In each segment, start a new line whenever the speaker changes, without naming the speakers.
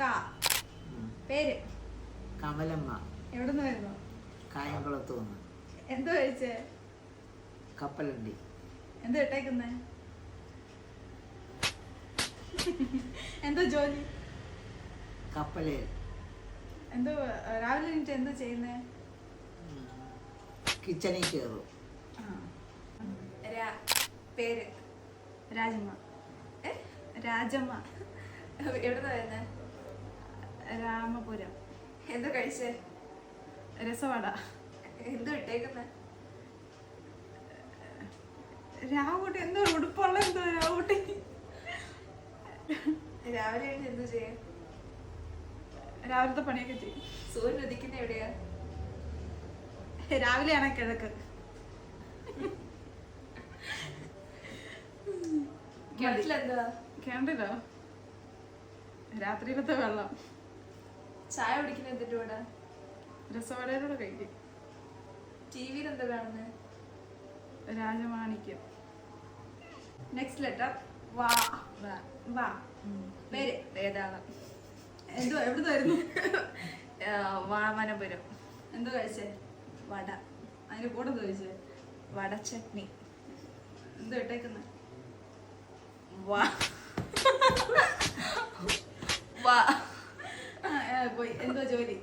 കാ. പേര്
കമലമ്മ.
എവിടുന്ന് വരുന്നു?
കായംകുളത്ത് വന്ന്.
എന്തോ കഴിച്ചേ?
കപ്പലണ്ടി.
എന്തോ ഇട്ടേക്കുന്നേ? എന്തോ ജോലി?
കപ്പലയിൽ.
എന്തോ രാവിലെ എണീറ്റ് എന്തോ ചെയ്യുന്നേ?
കിച്ചണിൽ കയറും.
പേര് രാജമ്മ. രാജമ്മ.
എവിടുന്ന വരുന്നേ?
രാമപുരം.
എന്തോ കഴിച്ചേ?
രസവട.
എന്തോ ഇട്ടേക്കുന്നേ?
രാവുട്ടി. എന്തോ ഉടുപ്പുള്ള എന്തോ രാവുട്ടി.
രാവിലെ എഴുതി എന്തോ ചെയ്യും?
രാവിലത്തെ പണിയൊക്കെ ചെയ്യും.
സൂര്യൻ ഉദിക്കുന്ന എവിടെയാ?
രാവിലെയാണ് കിഴക്ക്.
കിണറ്റിലെന്താ?
കിണറ്റിലോ? രാത്രിയിലത്തെ വെള്ളം.
ചായ കുടിക്കുന്ന എന്തിന്റെ കൂടെ?
രസവടയിലൂടെ കഴിക്കും.
ടിവിയിൽ എന്താ കാണുന്നേ?
രാജമാണിക്യം. നെക്സ്റ്റ് ലെറ്റർ വാ. വാ. പേര്
വേദാളം.
എന്തോ എവിടുന്ന് വരുന്നു?
വാമനപുരം.
എന്തോ കഴിച്ചേ?
വട.
അതിന്റെ കൂടെ എന്തോ കഴിച്ചേ?
വട ചട്നി.
എന്തോ ഇട്ടേക്കുന്ന?
വാ വാ.
പോയി. എന്തോ ജോലി?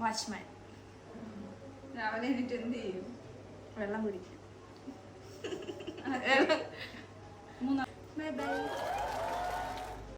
വാച്ച്മാൻ.
രാവിലെ എണീറ്റ് എന്ത് ചെയ്യും?
വെള്ളം കുടിക്കും.
മൂന്നാം.
Bye bye.